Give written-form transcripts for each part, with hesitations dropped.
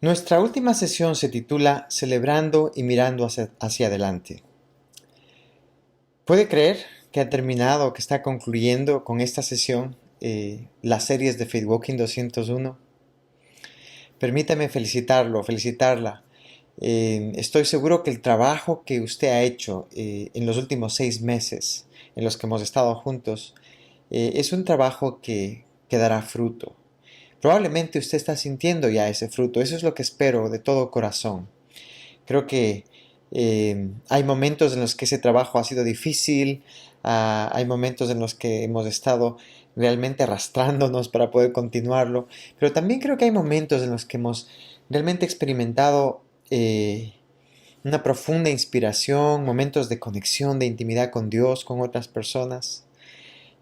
Nuestra última sesión se titula Celebrando y mirando hacia adelante. ¿Puede creer que ha terminado, que está concluyendo con esta sesión las series de Faith Walking 201? Permítame felicitarla. Estoy seguro que el trabajo que usted ha hecho en los últimos 6 meses en los que hemos estado juntos es un trabajo que dará fruto. Probablemente usted está sintiendo ya ese fruto, eso es lo que espero de todo corazón. Creo que hay momentos en los que ese trabajo ha sido difícil, hay momentos en los que hemos estado realmente arrastrándonos para poder continuarlo, pero también creo que hay momentos en los que hemos realmente experimentado una profunda inspiración, momentos de conexión, de intimidad con Dios, con otras personas.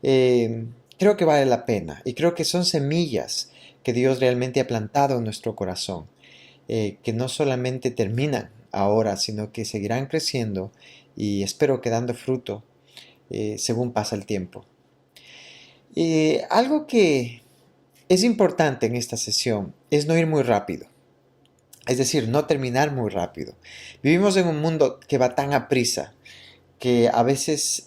Eh, Creo que vale la pena y creo que son semillas que Dios realmente ha plantado en nuestro corazón, que no solamente terminan ahora, sino que seguirán creciendo y espero que dando fruto según pasa el tiempo. Algo que es importante en esta sesión es no ir muy rápido, es decir, no terminar muy rápido. Vivimos en un mundo que va tan a prisa que a veces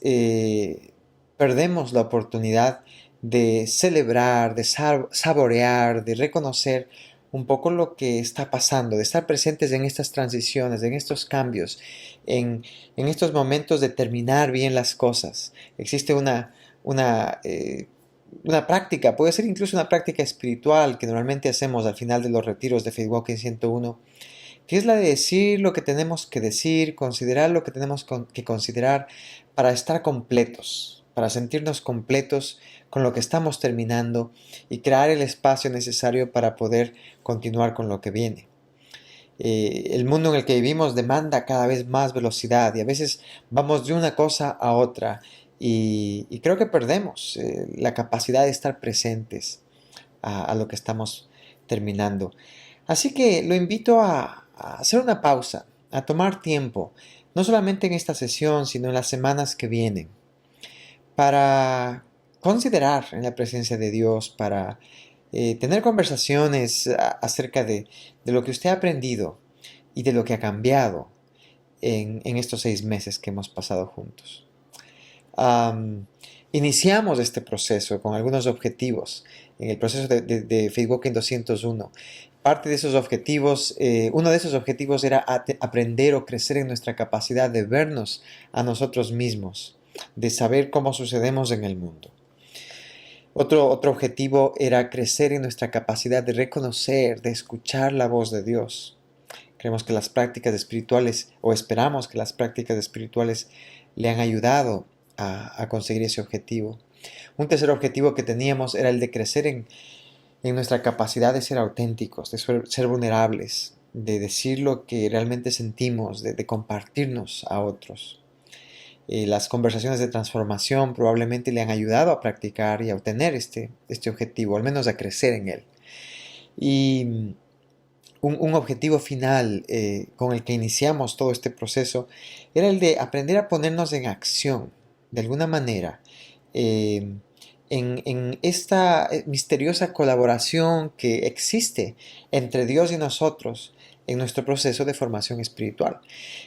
perdemos la oportunidad de celebrar, de saborear, de reconocer un poco lo que está pasando, de estar presentes en estas transiciones, en estos cambios, en estos momentos de terminar bien las cosas. Existe una, eh, una práctica, puede ser incluso una práctica espiritual que normalmente hacemos al final de los retiros de Faith Walking 101, que es la de decir lo que tenemos que decir, considerar lo que tenemos que considerar para estar completos, para sentirnos completos con lo que estamos terminando y crear el espacio necesario para poder continuar con lo que viene. El mundo en el que vivimos demanda cada vez más velocidad y a veces vamos de una cosa a otra y creo que perdemos la capacidad de estar presentes a lo que estamos terminando. Así que lo invito a hacer una pausa, a tomar tiempo, no solamente en esta sesión, sino en las semanas que vienen, para considerar en la presencia de Dios, para tener conversaciones acerca de lo que usted ha aprendido y de lo que ha cambiado en estos 6 meses que hemos pasado juntos. Um, Iniciamos este proceso con algunos objetivos en el proceso de Faith Walking 201. Parte de esos objetivos, uno de esos objetivos era aprender o crecer en nuestra capacidad de vernos a nosotros mismos, de saber cómo sucedemos en el mundo. Otro objetivo era crecer en nuestra capacidad de reconocer, de escuchar la voz de Dios. Creemos que las prácticas espirituales, o esperamos que las prácticas espirituales le han ayudado a conseguir ese objetivo. Un tercer objetivo que teníamos era el de crecer en nuestra capacidad de ser auténticos, de ser vulnerables, de decir lo que realmente sentimos, de compartirnos a otros. Las conversaciones de transformación probablemente le han ayudado a practicar y a obtener este objetivo, al menos a crecer en él. Y un objetivo final con el que iniciamos todo este proceso era el de aprender a ponernos en acción, de alguna manera, eh, en esta misteriosa colaboración que existe entre Dios y nosotros en nuestro proceso de formación espiritual.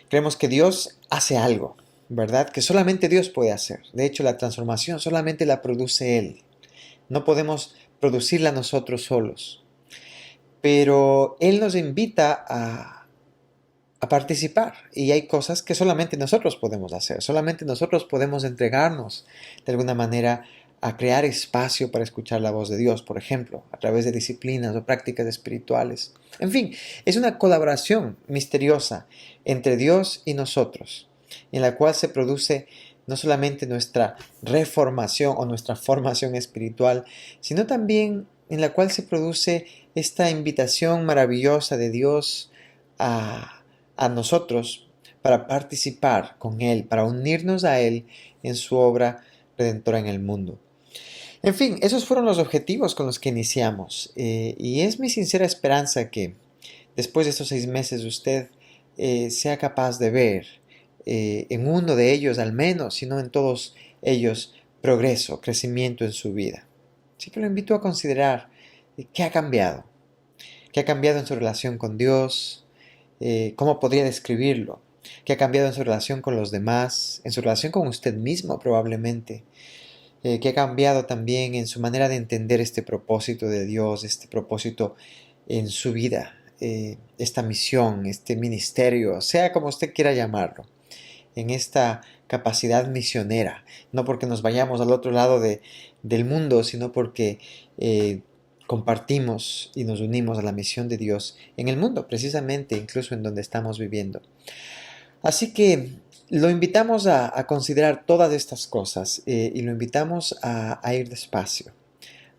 Creemos que Dios hace algo, ¿verdad? Que solamente Dios puede hacer. De hecho, la transformación solamente la produce Él. No podemos producirla nosotros solos. Pero Él nos invita a participar y hay cosas que solamente nosotros podemos hacer, solamente nosotros podemos entregarnos de alguna manera a crear espacio para escuchar la voz de Dios, por ejemplo, a través de disciplinas o prácticas espirituales. En fin, es una colaboración misteriosa entre Dios y nosotros, en la cual se produce no solamente nuestra reformación o nuestra formación espiritual, sino también en la cual se produce esta invitación maravillosa de Dios a nosotros para participar con Él, para unirnos a Él en su obra redentora en el mundo. En fin, esos fueron los objetivos con los que iniciamos y es mi sincera esperanza que después de estos 6 meses usted sea capaz de ver en uno de ellos al menos, si no en todos ellos, progreso, crecimiento en su vida. Así que lo invito a considerar qué ha cambiado, ¿Qué ha cambiado en su relación con Dios? ¿Cómo podría describirlo? ¿Qué ha cambiado en su relación con los demás? En su relación con usted mismo probablemente. ¿Qué ha cambiado también en su manera de entender este propósito de Dios, este propósito en su vida, esta misión, este ministerio, sea como usted quiera llamarlo, en esta capacidad misionera, no porque nos vayamos al otro lado del mundo, sino porque compartimos y nos unimos a la misión de Dios en el mundo, precisamente, incluso en donde estamos viviendo. Así que lo invitamos a considerar todas estas cosas y lo invitamos a ir despacio,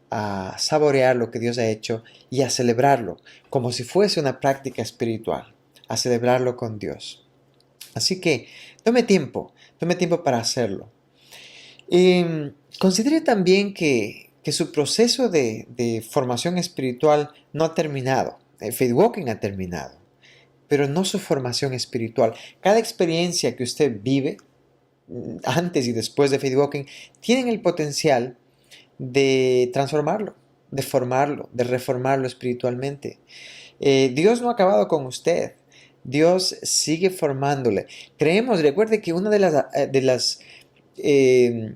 a saborear lo que Dios ha hecho y a celebrarlo como si fuese una práctica espiritual, a celebrarlo con Dios. Así que tome tiempo para hacerlo. Considere también que su proceso de formación espiritual no ha terminado. Faith Walking ha terminado, pero no su formación espiritual. Cada experiencia que usted vive, antes y después de Faith Walking, tienen el potencial de transformarlo, de formarlo, de reformarlo espiritualmente. Dios no ha acabado con usted. Dios sigue formándole. Recuerde que una de las eh,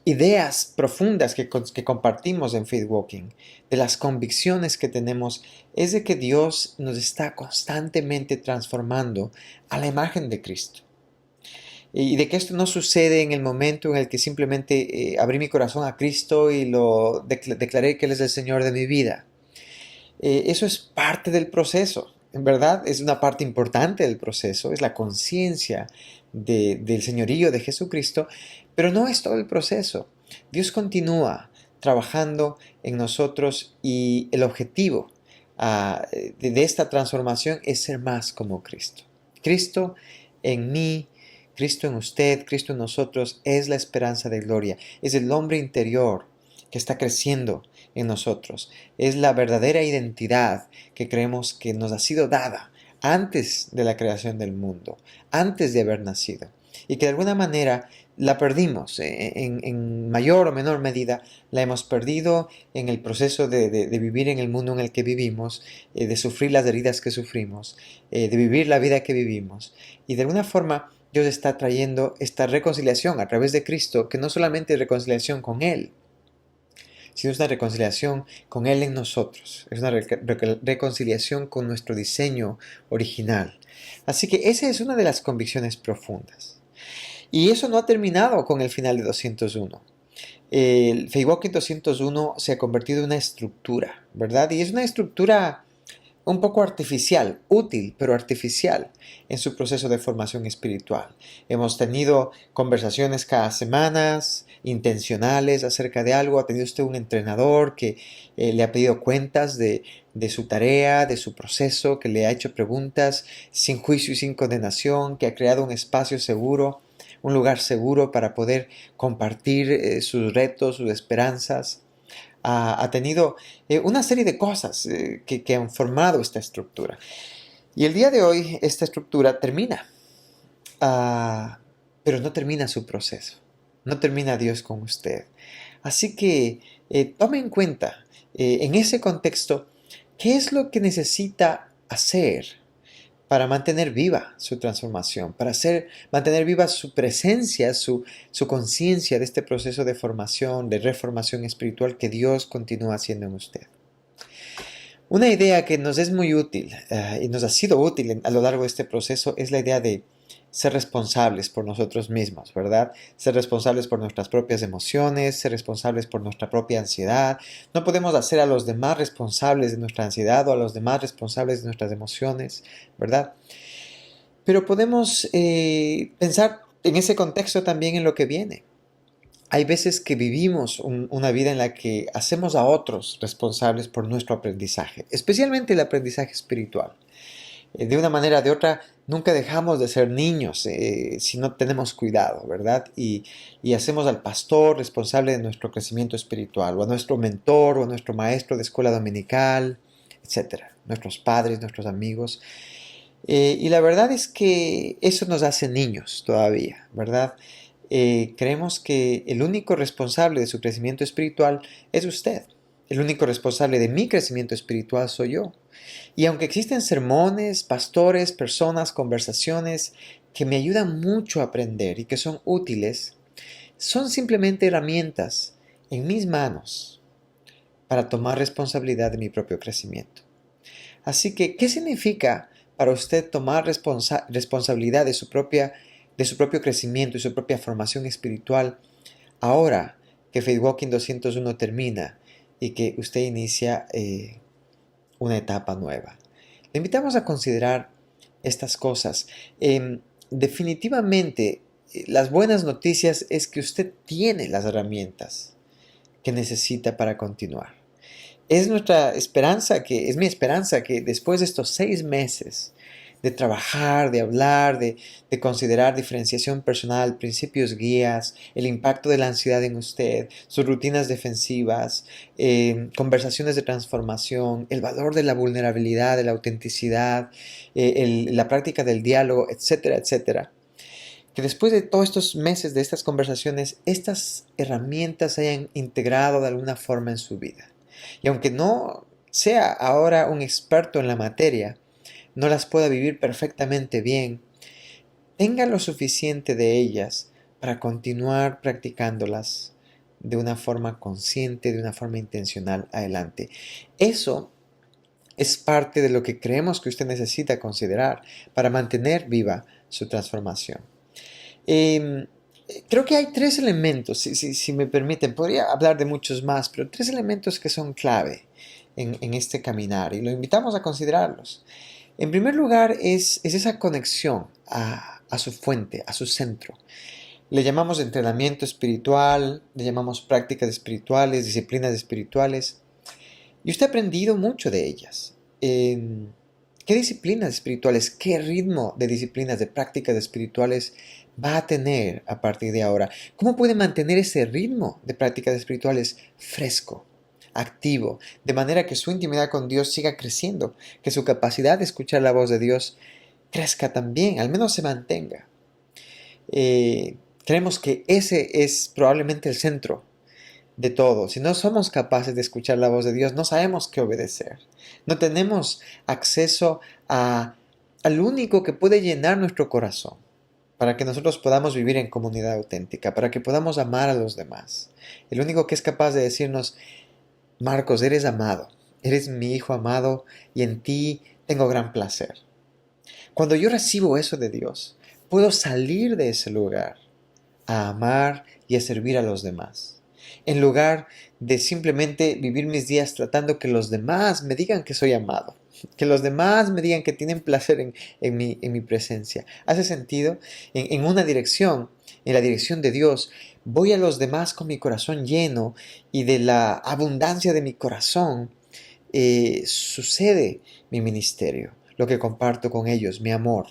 ideas profundas que compartimos en Faith Walking, de las convicciones que tenemos, es de que Dios nos está constantemente transformando a la imagen de Cristo. Y de que esto no sucede en el momento en el que simplemente abrí mi corazón a Cristo y lo declaré que Él es el Señor de mi vida. Eso es parte del proceso, en verdad es una parte importante del proceso, es la conciencia del señorío de Jesucristo, pero no es todo el proceso. Dios continúa trabajando en nosotros y el objetivo de esta transformación es ser más como Cristo. Cristo en mí, Cristo en usted, Cristo en nosotros es la esperanza de gloria, es el hombre interior que está creciendo en nosotros. Es la verdadera identidad que creemos que nos ha sido dada antes de la creación del mundo, antes de haber nacido. Y que de alguna manera la perdimos, en mayor o menor medida la hemos perdido en el proceso de vivir en el mundo en el que vivimos, de sufrir las heridas que sufrimos, de vivir la vida que vivimos. Y de alguna forma Dios está trayendo esta reconciliación a través de Cristo, que no solamente es reconciliación con Él, sino es una reconciliación con Él en nosotros, es una reconciliación con nuestro diseño original. Así que esa es una de las convicciones profundas. Y eso no ha terminado con el final de 201. El Faith Walking 201 se ha convertido en una estructura, ¿verdad? Y es una estructura un poco artificial, útil, pero artificial en su proceso de formación espiritual. Hemos tenido conversaciones cada semana, intencionales acerca de algo. Ha tenido usted un entrenador que le ha pedido cuentas de su tarea, de su proceso, que le ha hecho preguntas sin juicio y sin condenación, que ha creado un espacio seguro, un lugar seguro para poder compartir sus retos, sus esperanzas. Ha tenido una serie de cosas que han formado esta estructura. Y el día de hoy esta estructura termina, pero no termina su proceso, no termina Dios con usted. Así que tome en cuenta en ese contexto qué es lo que necesita hacer para mantener viva su transformación, para mantener viva su presencia, su conciencia de este proceso de formación, de reformación espiritual que Dios continúa haciendo en usted. Una idea que nos es muy útil y nos ha sido útil a lo largo de este proceso es la idea de ser responsables por nosotros mismos, ¿verdad? Ser responsables por nuestras propias emociones, ser responsables por nuestra propia ansiedad. No podemos hacer a los demás responsables de nuestra ansiedad o a los demás responsables de nuestras emociones, ¿verdad? Pero podemos pensar en ese contexto también en lo que viene. Hay veces que vivimos una vida en la que hacemos a otros responsables por nuestro aprendizaje, especialmente el aprendizaje espiritual. De una manera o de otra, nunca dejamos de ser niños si no tenemos cuidado, ¿verdad? Y hacemos al pastor responsable de nuestro crecimiento espiritual, o a nuestro mentor, o a nuestro maestro de escuela dominical, etcétera, nuestros padres, nuestros amigos. Y la verdad es que eso nos hace niños todavía, ¿verdad? Creemos que el único responsable de su crecimiento espiritual es usted. El único responsable de mi crecimiento espiritual soy yo. Y aunque existen sermones, pastores, personas, conversaciones que me ayudan mucho a aprender y que son útiles, son simplemente herramientas en mis manos para tomar responsabilidad de mi propio crecimiento. Así que, ¿qué significa para usted tomar responsabilidad de su propio crecimiento y su propia formación espiritual ahora que Faith Walking 201 termina y que usted inicia una etapa nueva? Le invitamos a considerar estas cosas. Definitivamente, las buenas noticias es que usted tiene las herramientas que necesita para continuar. Es nuestra esperanza, es mi esperanza que después de estos 6 meses de trabajar, de hablar, de considerar diferenciación personal, principios guías, el impacto de la ansiedad en usted, sus rutinas defensivas, conversaciones de transformación, el valor de la vulnerabilidad, de la autenticidad, la práctica del diálogo, etcétera, etcétera. Que después de todos estos meses de estas conversaciones, estas herramientas se hayan integrado de alguna forma en su vida. Y aunque no sea ahora un experto en la materia, no las pueda vivir perfectamente bien, tenga lo suficiente de ellas para continuar practicándolas de una forma consciente, de una forma intencional adelante. Eso es parte de lo que creemos que usted necesita considerar para mantener viva su transformación. Creo que hay 3 elementos, si me permiten, podría hablar de muchos más, pero 3 elementos que son clave en este caminar y lo invitamos a considerarlos. En primer lugar es esa conexión a su fuente, a su centro. Le llamamos entrenamiento espiritual, le llamamos prácticas espirituales, disciplinas espirituales, y usted ha aprendido mucho de ellas. ¿Qué disciplinas espirituales, qué ritmo de disciplinas, de prácticas espirituales va a tener a partir de ahora? ¿Cómo puede mantener ese ritmo de prácticas espirituales fresco, activo, de manera que su intimidad con Dios siga creciendo, que su capacidad de escuchar la voz de Dios crezca también, al menos se mantenga? Creemos que ese es probablemente el centro de todo. Si no somos capaces de escuchar la voz de Dios, no sabemos qué obedecer. No tenemos acceso al único que puede llenar nuestro corazón para que nosotros podamos vivir en comunidad auténtica, para que podamos amar a los demás. El único que es capaz de decirnos: Marcos, eres amado, eres mi hijo amado y en ti tengo gran placer. Cuando yo recibo eso de Dios, puedo salir de ese lugar a amar y a servir a los demás, en lugar de simplemente vivir mis días tratando que los demás me digan que soy amado, que los demás me digan que tienen placer en mi presencia. ¿Hace sentido? En una dirección, en la dirección de Dios, voy a los demás con mi corazón lleno y de la abundancia de mi corazón sucede mi ministerio, lo que comparto con ellos, mi amor.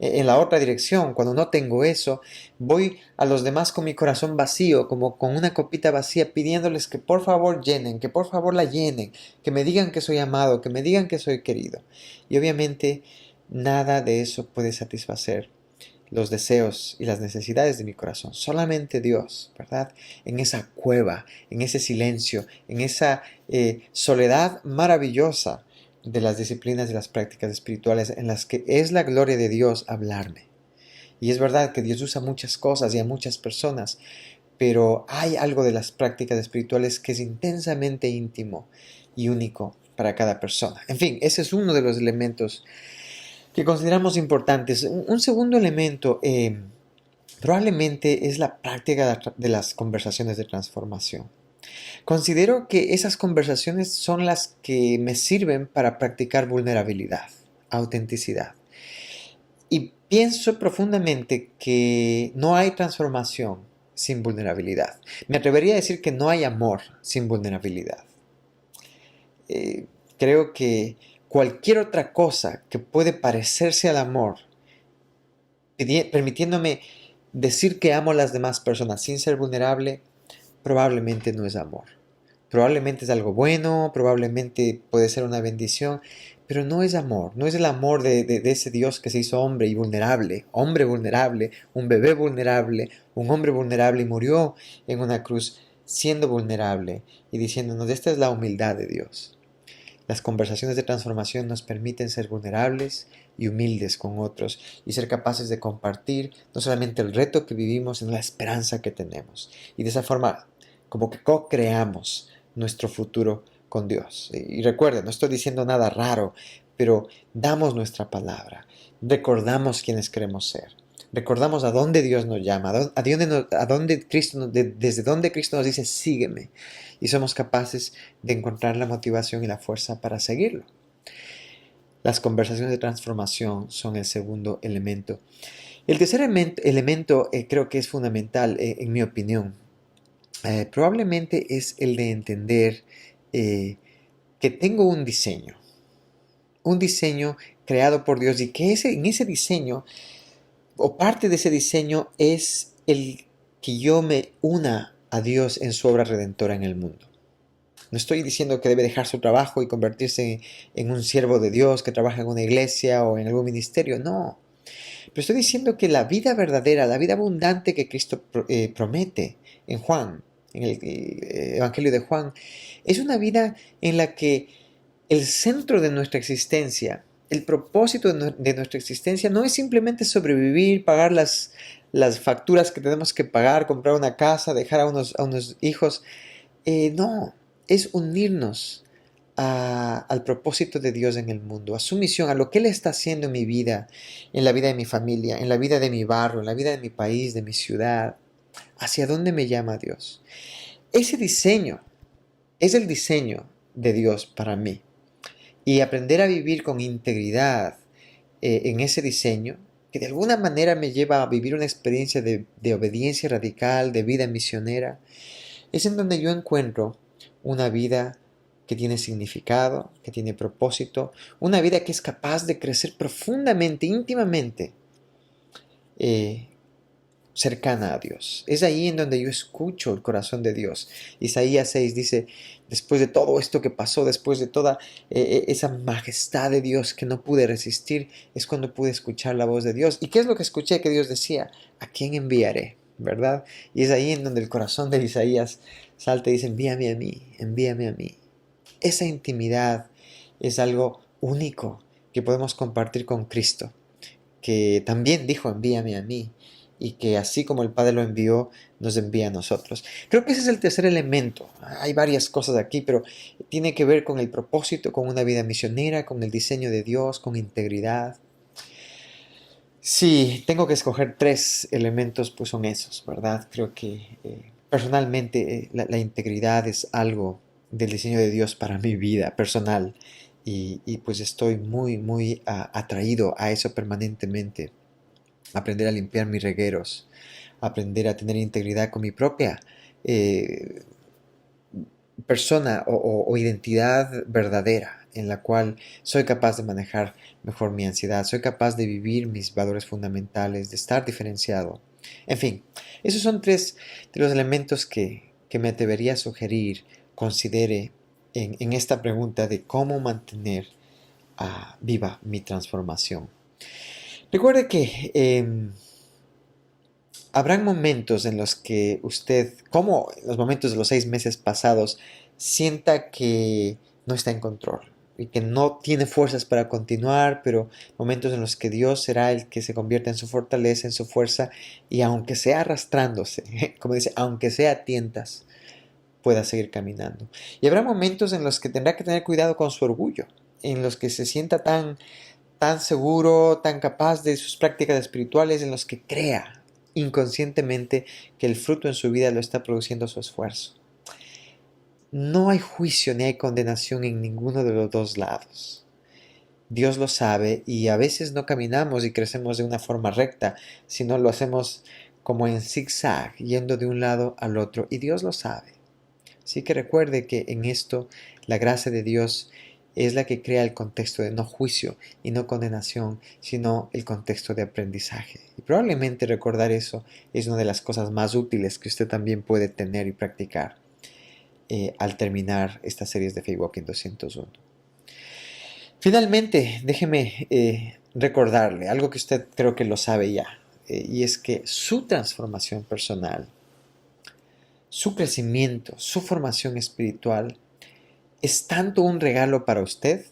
En la otra dirección, cuando no tengo eso, voy a los demás con mi corazón vacío, como con una copita vacía, pidiéndoles que por favor llenen, que por favor la llenen, que me digan que soy amado, que me digan que soy querido. Y obviamente nada de eso puede satisfacer los deseos y las necesidades de mi corazón. Solamente Dios, ¿verdad? En esa cueva, en ese silencio, en esa soledad maravillosa de las disciplinas y las prácticas espirituales en las que es la gloria de Dios hablarme. Y es verdad que Dios usa muchas cosas y a muchas personas, pero hay algo de las prácticas espirituales que es intensamente íntimo y único para cada persona. En fin, ese es uno de los elementos que consideramos importantes. Un segundo elemento probablemente es la práctica de las conversaciones de transformación. Considero que esas conversaciones son las que me sirven para practicar vulnerabilidad, autenticidad. Y pienso profundamente que no hay transformación sin vulnerabilidad. Me atrevería a decir que no hay amor sin vulnerabilidad. Creo que cualquier otra cosa que puede parecerse al amor, permitiéndome decir que amo a las demás personas sin ser vulnerable, probablemente no es amor. Probablemente es algo bueno, probablemente puede ser una bendición, pero no es amor, no es el amor de ese Dios que se hizo hombre y vulnerable, hombre vulnerable, un bebé vulnerable, un hombre vulnerable y murió en una cruz siendo vulnerable y diciéndonos, esta es la humildad de Dios. Las conversaciones de transformación nos permiten ser vulnerables y humildes con otros y ser capaces de compartir no solamente el reto que vivimos, sino la esperanza que tenemos. Y de esa forma, como que co-creamos nuestro futuro con Dios. Y recuerden, no estoy diciendo nada raro, pero damos nuestra palabra, recordamos quiénes queremos ser. Recordamos a dónde Dios nos llama, a dónde Cristo desde dónde Cristo nos dice, sígueme. Y somos capaces de encontrar la motivación y la fuerza para seguirlo. Las conversaciones de transformación son el segundo elemento. El tercer elemento creo que es fundamental, en mi opinión. Probablemente es el de entender que tengo un diseño creado por Dios y que en ese diseño, o parte de ese diseño, es el que yo me una a Dios en su obra redentora en el mundo. No estoy diciendo que debe dejar su trabajo y convertirse en un siervo de Dios que trabaja en una iglesia o en algún ministerio, no. Pero estoy diciendo que la vida verdadera, la vida abundante que Cristo promete en Juan, en el Evangelio de Juan, es una vida en la que el centro de nuestra existencia, el propósito de nuestra existencia no es simplemente sobrevivir, pagar las facturas que tenemos que pagar, comprar una casa, dejar a unos hijos. No, es unirnos al propósito de Dios en el mundo, a su misión, a lo que Él está haciendo en mi vida, en la vida de mi familia, en la vida de mi barrio, en la vida de mi país, de mi ciudad, hacia dónde me llama Dios. Ese diseño es el diseño de Dios para mí. Y aprender a vivir con integridad en ese diseño, que de alguna manera me lleva a vivir una experiencia de obediencia radical, de vida misionera, es en donde yo encuentro una vida que tiene significado, que tiene propósito, una vida que es capaz de crecer profundamente, íntimamente, eh, cercana a Dios. Es ahí en donde yo escucho el corazón de Dios. Isaías 6 dice, después de todo esto que pasó, después de toda esa majestad de Dios que no pude resistir, es cuando pude escuchar la voz de Dios. ¿Y qué es lo que escuché que Dios decía? ¿A quién enviaré? ¿Verdad? Y es ahí en donde el corazón de Isaías salta y dice, envíame a mí, envíame a mí. Esa intimidad es algo único que podemos compartir con Cristo, que también dijo, envíame a mí, y que así como el Padre lo envió, nos envía a nosotros. Creo que ese es el tercer elemento. Hay varias cosas aquí, pero tiene que ver con el propósito, con una vida misionera, con el diseño de Dios, con integridad. Si tengo que escoger tres elementos, pues son esos, ¿verdad? Creo que personalmente la integridad es algo del diseño de Dios para mi vida personal y pues estoy muy atraído a eso permanentemente. Aprender a limpiar mis regueros, aprender a tener integridad con mi propia eh, persona o identidad verdadera en la cual soy capaz de manejar mejor mi ansiedad, soy capaz de vivir mis valores fundamentales, de estar diferenciado. En fin, esos son tres de los elementos que me atrevería a sugerir, considere en esta pregunta de cómo mantener viva mi transformación. Recuerde que habrán momentos en los que usted, como en los momentos de los 6 meses pasados, sienta que no está en control y que no tiene fuerzas para continuar, pero momentos en los que Dios será el que se convierta en su fortaleza, en su fuerza, y aunque sea arrastrándose, como dice, aunque sea a tientas, pueda seguir caminando. Y habrá momentos en los que tendrá que tener cuidado con su orgullo, en los que se sienta tan seguro, tan capaz de sus prácticas espirituales, en los que crea inconscientemente que el fruto en su vida lo está produciendo su esfuerzo. No hay juicio ni hay condenación en ninguno de los dos lados. Dios lo sabe y a veces no caminamos y crecemos de una forma recta, sino lo hacemos como en zigzag, yendo de un lado al otro, y Dios lo sabe. Así que recuerde que en esto la gracia de Dios es la que crea el contexto de no juicio y no condenación, sino el contexto de aprendizaje. Y probablemente recordar eso es una de las cosas más útiles que usted también puede tener y practicar al terminar estas series de Faith Walking 201. Finalmente, déjeme recordarle algo que usted creo que lo sabe ya, y es que su transformación personal, su crecimiento, su formación espiritual, es tanto un regalo para usted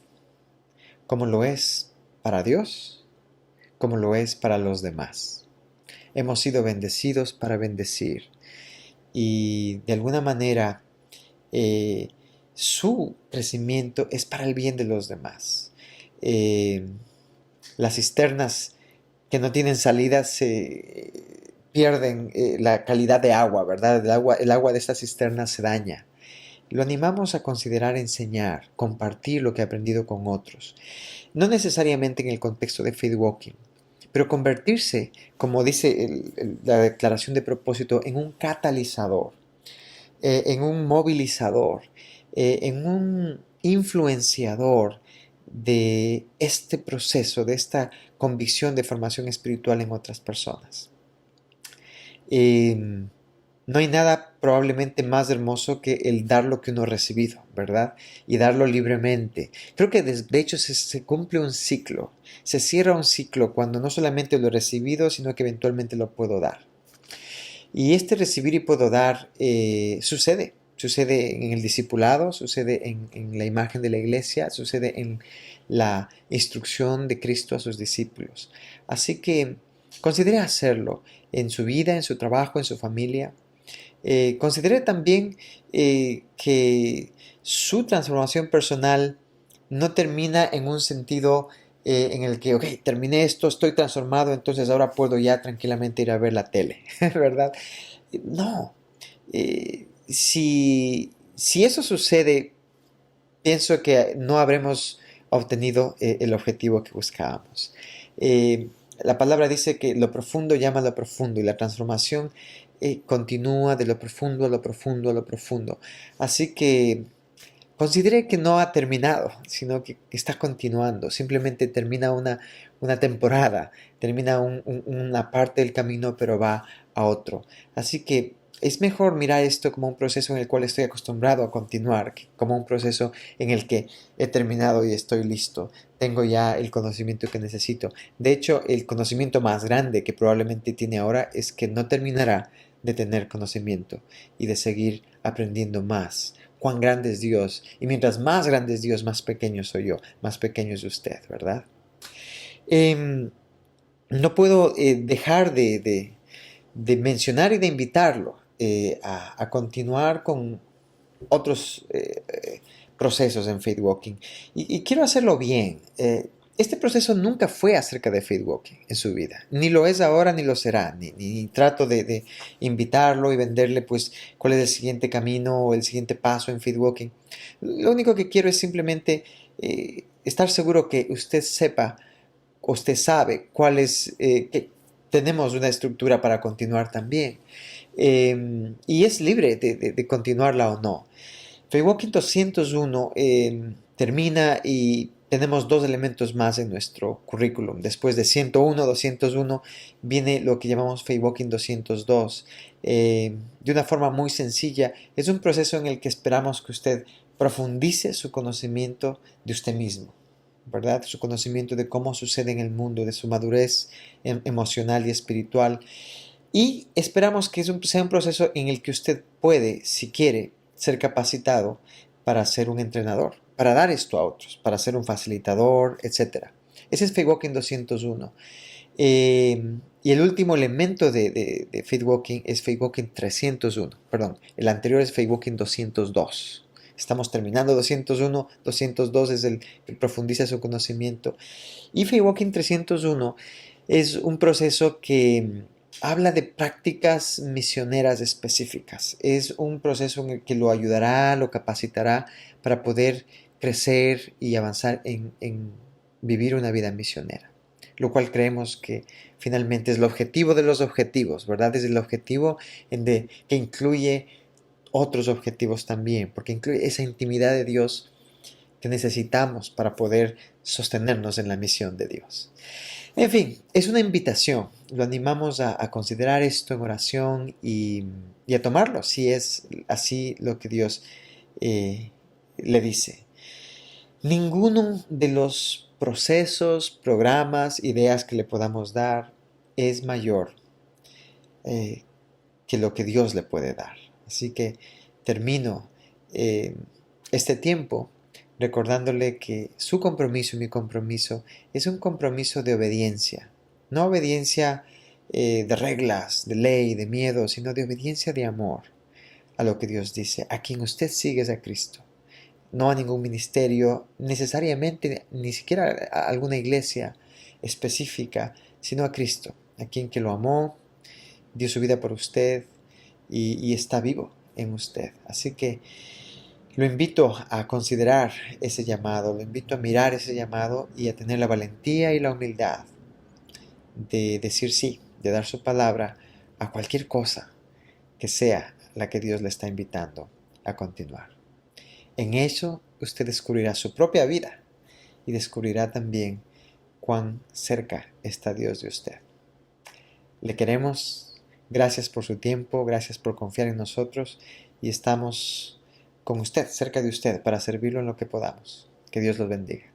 como lo es para Dios, como lo es para los demás. Hemos sido bendecidos para bendecir y de alguna manera eh, su crecimiento es para el bien de los demás. Las cisternas que no tienen salida se pierden la calidad de agua, ¿verdad? El agua de estas cisternas se daña. Lo animamos a considerar enseñar, compartir lo que ha aprendido con otros. No necesariamente en el contexto de faith walking, pero convertirse, como dice la declaración de propósito, en un catalizador, en un movilizador, en un influenciador de este proceso, de esta convicción de formación espiritual en otras personas. No hay nada probablemente más hermoso que el dar lo que uno ha recibido, ¿verdad? Y darlo libremente. Creo que de hecho se cumple un ciclo, se cierra un ciclo cuando no solamente lo he recibido, sino que eventualmente lo puedo dar. Y este recibir y puedo dar sucede en el discipulado, sucede en la imagen de la iglesia, sucede en la instrucción de Cristo a sus discípulos. Así que considere hacerlo en su vida, en su trabajo, en su familia. Considere también que su transformación personal no termina en un sentido en el que, ok, terminé esto, estoy transformado, entonces ahora puedo ya tranquilamente ir a ver la tele, ¿verdad? No. Si eso sucede, pienso que no habremos obtenido el objetivo que buscábamos. La palabra dice que lo profundo llama a lo profundo y la transformación continúa de lo profundo a lo profundo a lo profundo. Así que considere que no ha terminado, sino que está continuando. Simplemente termina una temporada, termina una parte del camino, pero va a otro. Así que es mejor mirar esto como un proceso en el cual estoy acostumbrado a continuar, que como un proceso en el que he terminado y estoy listo. Tengo ya el conocimiento que necesito. De hecho, el conocimiento más grande que probablemente tiene ahora es que no terminará de tener conocimiento y de seguir aprendiendo más. Cuán grande es Dios. Y mientras más grande es Dios, más pequeño soy yo, más pequeño es usted, ¿verdad? No puedo dejar de mencionar y de invitarlo a continuar con otros procesos en Faith Walking. Y quiero hacerlo bien. Este proceso nunca fue acerca de Faith Walking en su vida. Ni lo es ahora, ni lo será. Ni trato de invitarlo y venderle pues cuál es el siguiente camino o el siguiente paso en Faith Walking. Lo único que quiero es simplemente estar seguro que usted sepa, usted sabe cuál es, que tenemos una estructura para continuar también. Y es libre de continuarla o no. Faith 201 termina y tenemos dos elementos más en nuestro currículum. Después de 101, 201 viene lo que llamamos Faith 202. De una forma muy sencilla, es un proceso en el que esperamos que usted profundice su conocimiento de usted mismo, ¿verdad? Su conocimiento de cómo sucede en el mundo, de su madurez emocional y espiritual. Y esperamos que sea un proceso en el que usted puede, si quiere, ser capacitado para ser un entrenador, para dar esto a otros, para ser un facilitador, etc. Ese es Faith Walking 201. Y el último elemento de Faith Walking es Faith Walking 301. Perdón, el anterior es Faith Walking 202. Estamos terminando 201, 202 es el que profundiza su conocimiento. Y Faith Walking 301 es un proceso que habla de prácticas misioneras específicas. Es un proceso en el que lo ayudará, lo capacitará para poder crecer y avanzar en vivir una vida misionera. Lo cual creemos que finalmente es el objetivo de los objetivos, ¿verdad? Es el objetivo que incluye otros objetivos también, porque incluye esa intimidad de Dios que necesitamos para poder sostenernos en la misión de Dios. En fin, es una invitación. Lo animamos a considerar esto en oración y a tomarlo si es así lo que Dios le dice. Ninguno de los procesos, programas, ideas que le podamos dar es mayor que lo que Dios le puede dar. Así que termino este tiempo recordándole que su compromiso y mi compromiso es un compromiso de obediencia. No obediencia de reglas, de ley, de miedo, sino de obediencia de amor a lo que Dios dice. A quien usted sigue es a Cristo, no a ningún ministerio, necesariamente ni siquiera a alguna iglesia específica, sino a Cristo, a quien que lo amó, dio su vida por usted y está vivo en usted. Así que lo invito a considerar ese llamado, lo invito a mirar ese llamado y a tener la valentía y la humildad de decir sí, de dar su palabra a cualquier cosa que sea la que Dios le está invitando a continuar. En eso usted descubrirá su propia vida y descubrirá también cuán cerca está Dios de usted. Le queremos, gracias por su tiempo, gracias por confiar en nosotros y estamos con usted, cerca de usted, para servirlo en lo que podamos. Que Dios los bendiga.